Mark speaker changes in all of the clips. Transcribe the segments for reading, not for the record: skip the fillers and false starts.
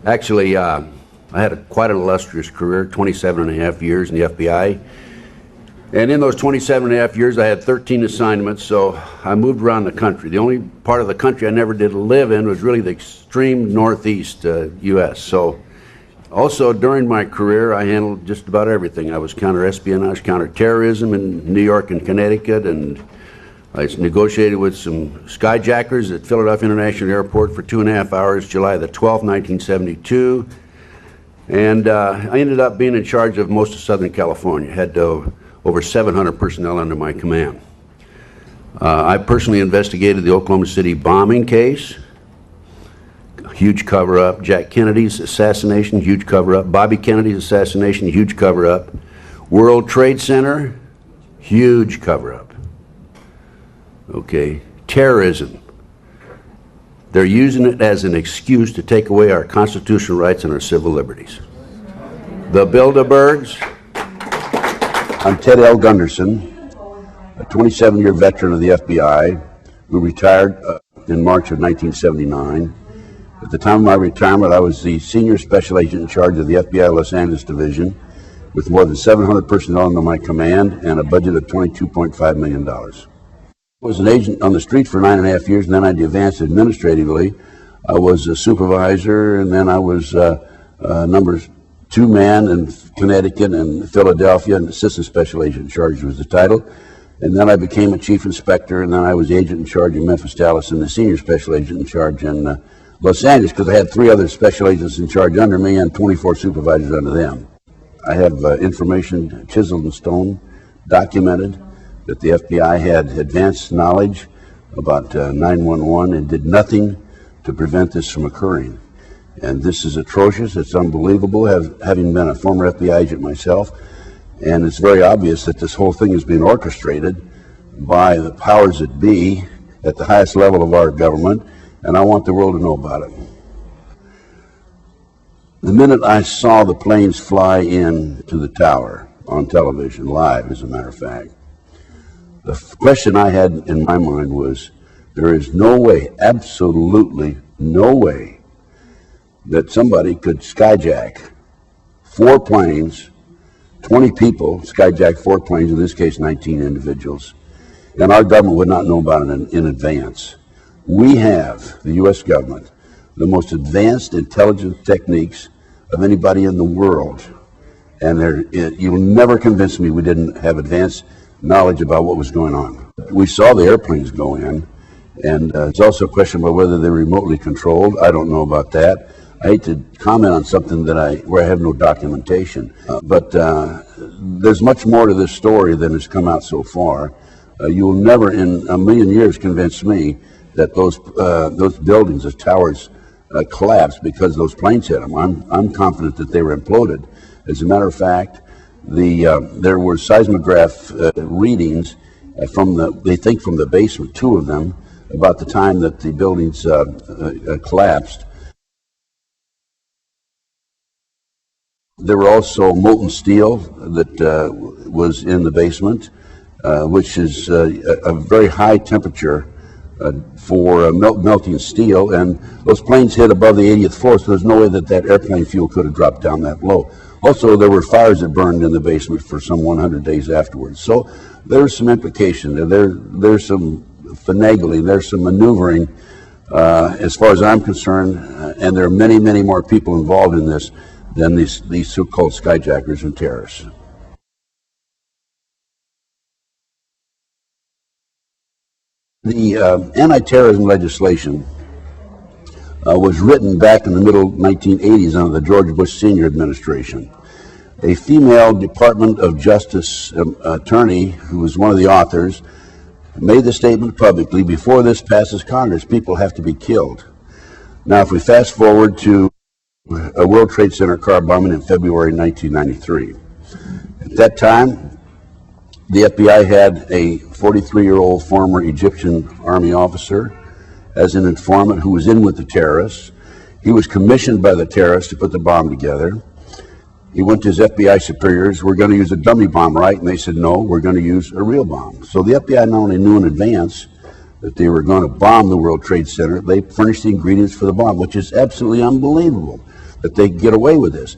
Speaker 1: Actually, I had quite an illustrious career, 27 and a half years in the FBI. And in those 27 and a half years, I had 13 assignments, so I moved around the country. The only part of the country I never did live in was really the extreme northeast U.S. So also during my career, I handled just about everything. I was counter-espionage, counter-terrorism in New York and Connecticut, and I negotiated with some skyjackers at Philadelphia International Airport for 2.5 hours, July the 12th, 1972. And I ended up being in charge of most of Southern California. Had over 700 personnel under my command. I personally investigated the Oklahoma City bombing case, huge cover-up. Jack Kennedy's assassination, huge cover-up. Bobby Kennedy's assassination, huge cover-up. World Trade Center, huge cover-up. Okay, terrorism. They're using it as an excuse to take away our constitutional rights and our civil liberties. The Bilderbergs. I'm Ted L. Gunderson, a 27-year veteran of the FBI who retired in March of 1979. At the time of my retirement, I was the senior special agent in charge of the FBI Los Angeles Division with more than 700 personnel under my command and a budget of $22.5 million. I was an agent on the street for 9.5 years, and then I advanced administratively. I was a supervisor, and then I was number 2-man in Connecticut and Philadelphia, and assistant special agent in charge was the title. And then I became a chief inspector, and then I was agent in charge in Memphis, Dallas, and the senior special agent in charge in Los Angeles, because I had 3 other special agents in charge under me and 24 supervisors under them. I have information chiseled in stone, documented, that the FBI had advanced knowledge about 911 and did nothing to prevent this from occurring. And this is atrocious. It's unbelievable, having been a former FBI agent myself. And it's very obvious that this whole thing is being orchestrated by the powers that be at the highest level of our government, and I want the world to know about it. The minute I saw the planes fly into the tower on television, live as a matter of fact, the question I had in my mind was, there is no way, absolutely no way, that somebody could skyjack 4 planes, 20 people, skyjack 4 planes, in this case 19 individuals, and our government would not know about it in advance. We have, the U.S. government, the most advanced intelligence techniques of anybody in the world, and you'll never convince me we didn't have advanced knowledge about what was going on. We saw the airplanes go in, and it's also a question about whether they're remotely controlled. I don't know about that. I hate to comment on something where I have no documentation, but there's much more to this story than has come out so far. You will never in a million years convince me that those buildings, those towers, collapsed because those planes hit them. I'm confident that they were imploded. As a matter of fact, there were seismograph readings they think from the basement, 2 of them, about the time that the buildings collapsed. There were also molten steel that was in the basement, which is a very high temperature for melting steel, and those planes hit above the 80th floor, so there's no way that airplane fuel could have dropped down that low. Also, there were fires that burned in the basement for some 100 days afterwards. So there's some implication. There's some finagling, there's some maneuvering, as far as I'm concerned, and there are many, many more people involved in this than these so-called skyjackers and terrorists. The anti-terrorism legislation was written back in the middle 1980s under the George Bush Sr. administration. A female Department of Justice attorney, who was one of the authors, made the statement publicly, before this passes Congress, people have to be killed. Now, if we fast forward to a World Trade Center car bombing in February 1993. At that time, the FBI had a 43-year-old former Egyptian army officer as an informant who was in with the terrorists. He was commissioned by the terrorists to put the bomb together. He went to his FBI superiors, we're going to use a dummy bomb, right? And they said, no, we're going to use a real bomb. So the FBI not only knew in advance that they were going to bomb the World Trade Center. They furnished the ingredients for the bomb, which is absolutely unbelievable that they get away with this.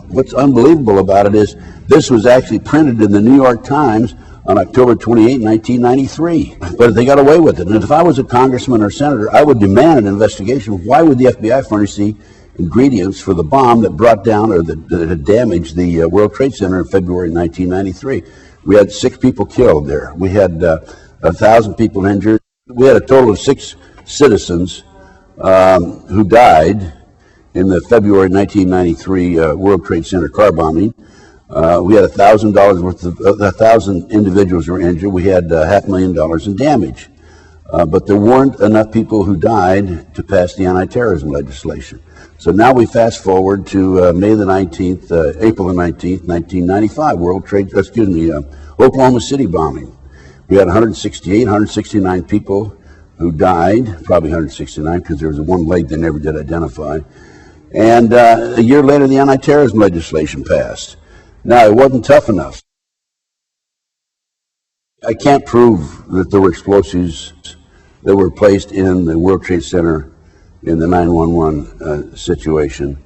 Speaker 1: What's unbelievable about it is this was actually printed in the New York Times on October 28, 1993. But they got away with it. And if I was a congressman or senator, I would demand an investigation. Why would the FBI furnish the ingredients for the bomb that brought down or that had damaged the World Trade Center in February 1993? We had 6 people killed there. We had 1,000 people injured. We had a total of 6 citizens who died in the February 1993 World Trade Center car bombing. We had $1,000 worth of 1,000 individuals were injured. We had $500,000 in damage. But there weren't enough people who died to pass the anti-terrorism legislation. So now we fast forward to May the 19th, April the 19th, 1995, Oklahoma City bombing. We had 169 people who died, probably 169 because there was one leg they never did identify. And a year later, the anti-terrorism legislation passed. Now, it wasn't tough enough. I can't prove that there were explosives that were placed in the World Trade Center in the 9/11 situation.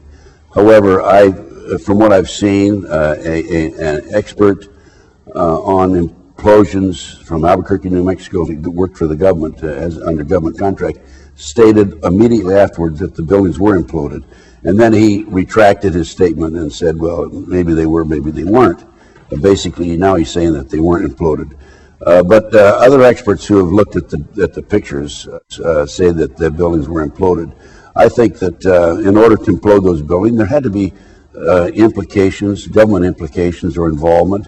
Speaker 1: However, from what I've seen, an expert on implosions from Albuquerque, New Mexico, who worked for the government under government contract, stated immediately afterwards that the buildings were imploded. And then he retracted his statement and said, well, maybe they were, maybe they weren't. But basically, now he's saying that they weren't imploded. But other experts who have looked at the pictures say that the buildings were imploded. I think that in order to implode those buildings, there had to be implications, government implications or involvement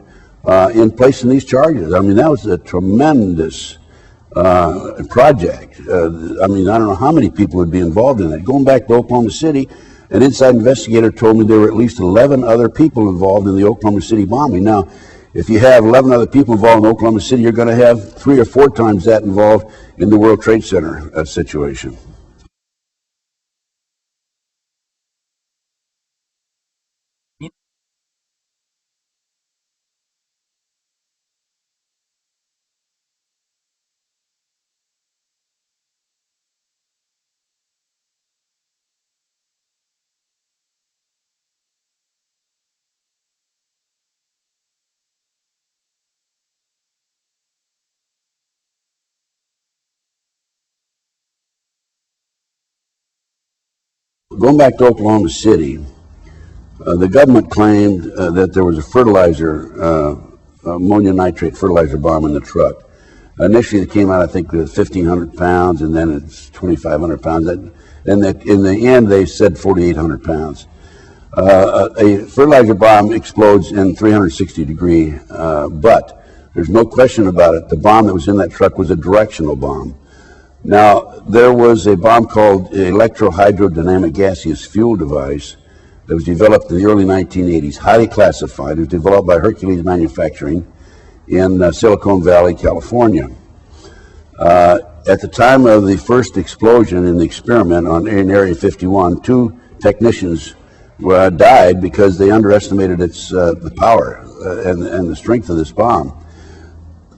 Speaker 1: in placing these charges. I mean, that was a tremendous project. I mean, I don't know how many people would be involved in that. Going back to Oklahoma City, an inside investigator told me there were at least 11 other people involved in the Oklahoma City bombing. Now, if you have 11 other people involved in Oklahoma City, you're going to have 3 or 4 times that involved in the World Trade Center situation. Going back to Oklahoma City, the government claimed that there was a fertilizer, ammonium nitrate fertilizer bomb in the truck. Initially, it came out, I think, with 1,500 pounds, and then it's 2,500 pounds. And in the end, they said 4,800 pounds. A fertilizer bomb explodes in 360-degree, but there's no question about it. The bomb that was in that truck was a directional bomb. Now, there was a bomb called electrohydrodynamic gaseous fuel device that was developed in the early 1980s, highly classified. It was developed by Hercules Manufacturing in Silicon Valley, California. At the time of the first explosion in the experiment in Area 51, 2 technicians died because they underestimated the power and the strength of this bomb.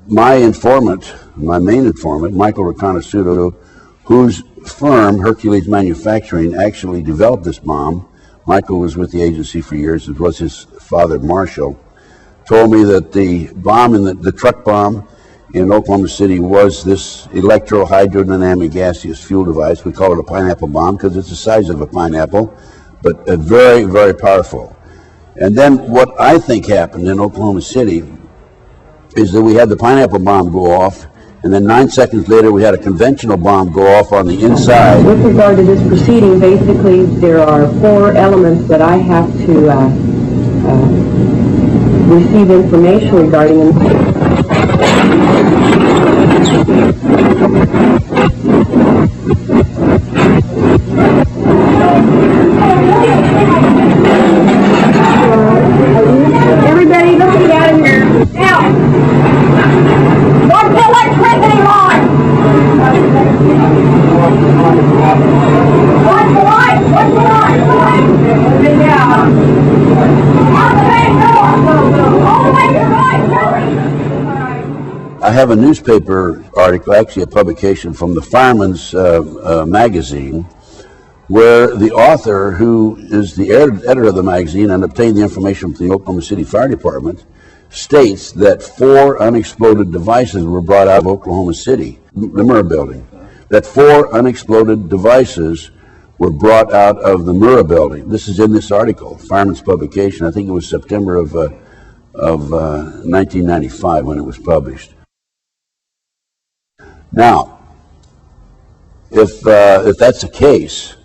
Speaker 1: My main informant, Michael Riconosciuto, whose firm, Hercules Manufacturing, actually developed this bomb. Michael was with the agency for years, as was his father, Marshall, told me that the bomb, the truck bomb in Oklahoma City was this electrohydrodynamic gaseous fuel device. We call it a pineapple bomb because it's the size of a pineapple, but very, very powerful. And then what I think happened in Oklahoma City is that we had the pineapple bomb go off, and then 9 seconds later we had a conventional bomb go off on the inside.
Speaker 2: With regard to this proceeding, basically there are 4 elements that I have to receive information regarding.
Speaker 3: Everybody looking out of here. Now, what's the electricity line? What's the light? What's the light? Yeah. Out the back door. All the way to the right, hurry.
Speaker 1: I have a newspaper article, actually a publication from the Fireman's magazine, where the author, who is the editor of the magazine and obtained the information from the Oklahoma City Fire Department, states that 4 unexploded devices were brought out of Oklahoma City, the Murrah building. That 4 unexploded devices were brought out of the Murrah building. This is in this article, Fireman's publication. I think it was September of 1995 when it was published. Now, if that's the case,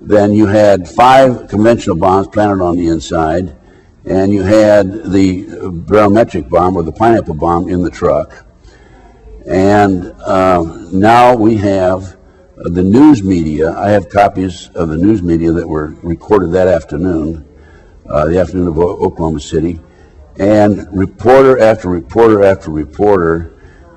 Speaker 1: then you had 5 conventional bombs planted on the inside, and you had the barometric bomb or the pineapple bomb in the truck. And now we have the news media. I have copies of the news media that were recorded that afternoon, the afternoon of Oklahoma City. And reporter after reporter after reporter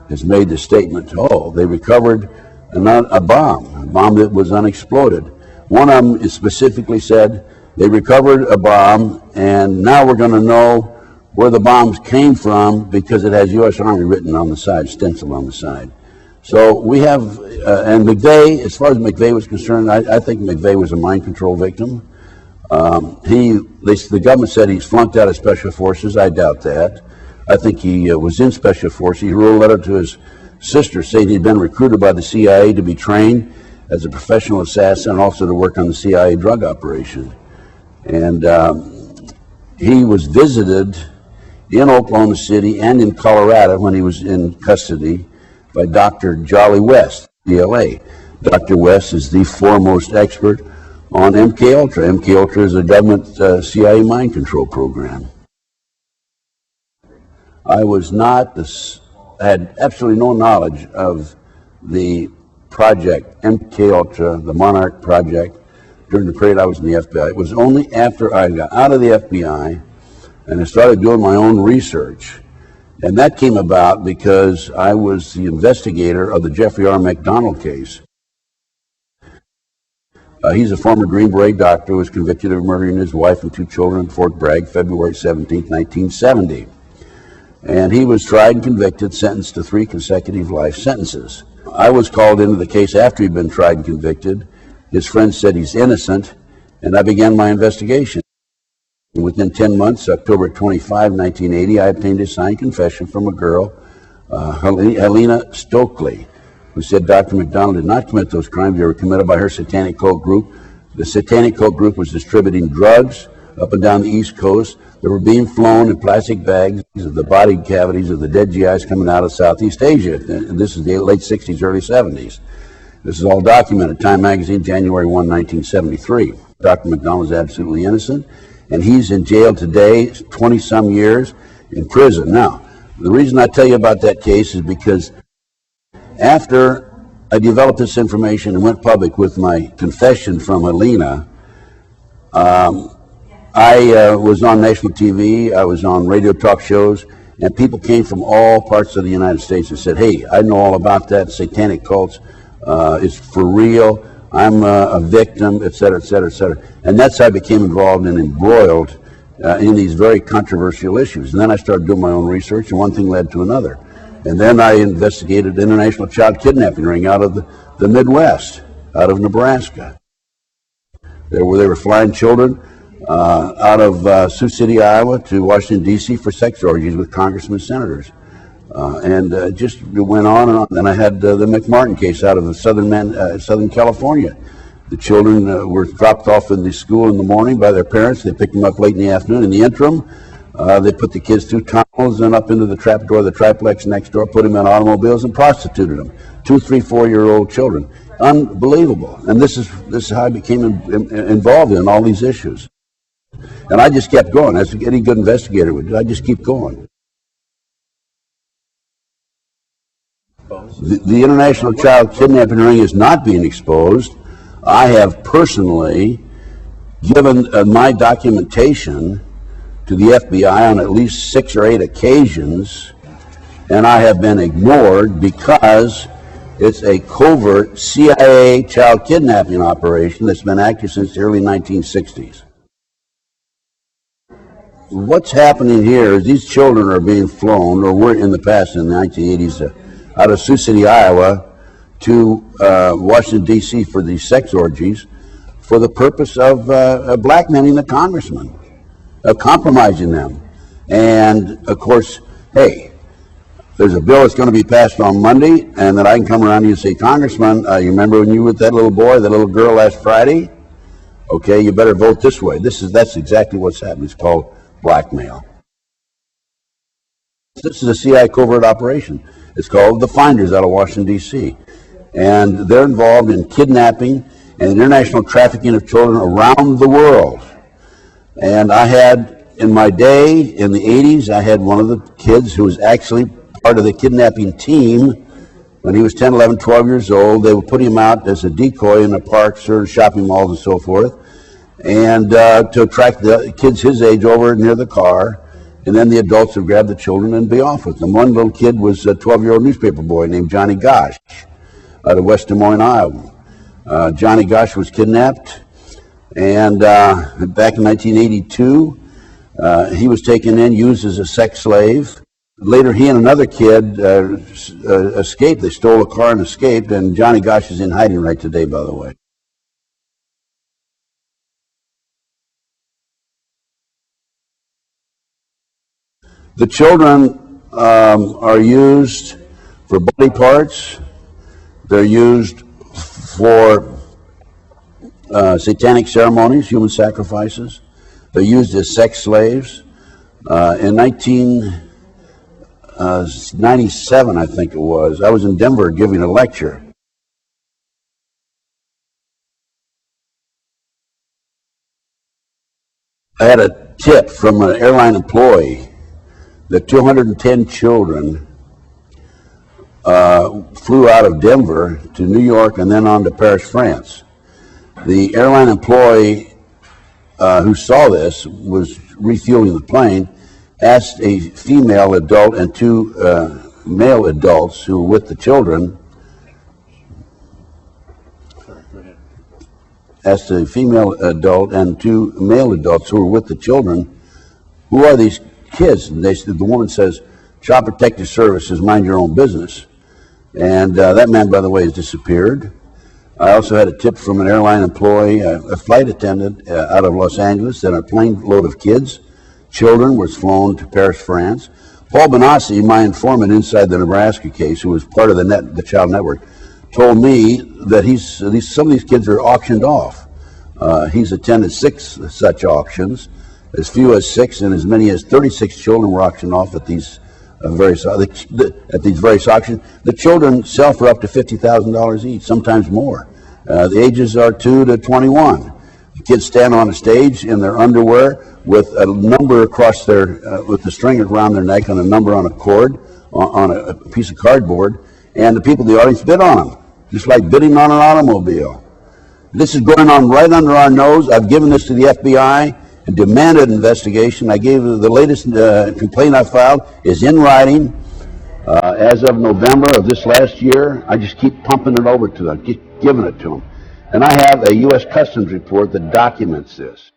Speaker 1: has made the statement, oh, they recovered a bomb that was unexploded. One of them is specifically said, they recovered a bomb, and now we're going to know where the bombs came from because it has U.S. Army written on the side, stenciled on the side. So we have, and McVeigh, as far as McVeigh was concerned, I think McVeigh was a mind control victim. The government said he's flunked out of Special Forces. I doubt that. I think he was in Special Forces. He wrote a letter to his sister saying he'd been recruited by the CIA to be trained as a professional assassin and also to work on the CIA drug operation. And he was visited in Oklahoma City and in Colorado when he was in custody by Dr. Jolly West, DLA. Dr. West is the foremost expert on MKUltra. MKUltra is a government CIA mind control program. I had absolutely no knowledge of the project, MKUltra, the Monarch project, during the period I was in the FBI. It was only after I got out of the FBI and I started doing my own research. And that came about because I was the investigator of the Jeffrey R. McDonald case. He's a former Green Beret doctor who was convicted of murdering his wife and 2 children in Fort Bragg, February 17, 1970. And he was tried and convicted, sentenced to 3 consecutive life sentences. I was called into the case after he'd been tried and convicted. His friends said he's innocent, and I began my investigation. Within 10 months, October 25, 1980, I obtained a signed confession from a girl, Helena Stokely, who said Dr. McDonald did not commit those crimes. They were committed by her satanic cult group. The satanic cult group was distributing drugs up and down the East Coast. They were being flown in plastic bags of the body cavities of the dead GIs coming out of Southeast Asia. And this is the late 60s, early 70s. This is all documented. Time magazine, January 1, 1973. Dr. McDonald is absolutely innocent, and he's in jail today, 20-some years in prison. Now, the reason I tell you about that case is because after I developed this information and went public with my confession from Helena, I was on national TV, I was on radio talk shows, and people came from all parts of the United States and said, hey, I know all about that, satanic cults, it's for real, I'm a victim, et cetera, et cetera, et cetera. And that's how I became involved and embroiled in these very controversial issues. And then I started doing my own research, and one thing led to another. And then I investigated the international child kidnapping ring out of the Midwest, out of Nebraska. They were flying children out of Sioux City, Iowa to Washington, D.C. for sex orgies with congressmen and senators. And just went on and on. Then I had the McMartin case out of Southern California. The children were dropped off in the school in the morning by their parents. They picked them up late in the afternoon. In the interim, they put the kids through tunnels and up into the trap door of the triplex next door, put them in automobiles and prostituted them. 2, 3, 4-year-old children. Unbelievable. And this is how I became involved in all these issues. And I just kept going, as any good investigator would do. I just keep going. The international child kidnapping ring is not being exposed. I have personally given my documentation to the FBI on at least 6 or 8 occasions, and I have been ignored because it's a covert CIA child kidnapping operation that's been active since the early 1960s. what's happening here is these children are being flown, or were in the past in the 1980s, out of Sioux City, Iowa, to Washington, D.C. for these sex orgies for the purpose of blackmailing the congressman, of compromising them. And, of course, hey, there's a bill that's going to be passed on Monday, and then I can come around to you and say, Congressman, you remember when you were with that little boy, that little girl last Friday? Okay, you better vote this way. That's exactly what's happening. It's called blackmail. This is a CIA covert operation. It's called the Finders out of Washington, D.C. And they're involved in kidnapping and international trafficking of children around the world. And I had, in my day, in the 80s, I had one of the kids who was actually part of the kidnapping team. When he was 10, 11, 12 years old, they would put him out as a decoy in the parks or shopping malls and so forth, and to attract the kids his age over near the car, and then the adults would grab the children and be off with them. One little kid was a 12-year-old newspaper boy named Johnny Gosh out of West Des Moines, Iowa. Johnny Gosh was kidnapped, and back in 1982, he was taken in, used as a sex slave. Later, he and another kid escaped. They stole a car and escaped, and Johnny Gosh is in hiding right today, by the way. The children are used for body parts. They're used for satanic ceremonies, human sacrifices. They're used as sex slaves. In 1997, I think it was, I was in Denver giving a lecture. I had a tip from an airline employee that 210 children flew out of Denver to New York and then on to Paris, France. The airline employee who saw this was refueling the plane, asked a female adult and two male adults who were with the children, asked a female adult and two male adults who were with the children, who are these kids? And the woman says, Child Protective Services, mind your own business. And that man, by the way, has disappeared. I also had a tip from an airline employee, a flight attendant out of Los Angeles, that a plane load of kids, children, was flown to Paris, France. Paul Benassi, my informant inside the Nebraska case, who was part of the Child Network, told me that some of these kids are auctioned off. He's attended 6 such auctions. As few as 6 and as many as 36 children were auctioned off at these various auctions. The children sell for up to $50,000 each, sometimes more. The ages are 2 to 21. The kids stand on a stage in their underwear with a number across with the string around their neck and a number on a cord, on a piece of cardboard, and the people in the audience bid on them, just like bidding on an automobile. This is going on right under our nose. I've given this to the FBI and demanded an investigation. I gave the latest complaint I filed is in writing as of November of this last year. I just keep pumping it over to them, keep giving it to them. And I have a U.S. Customs report that documents this.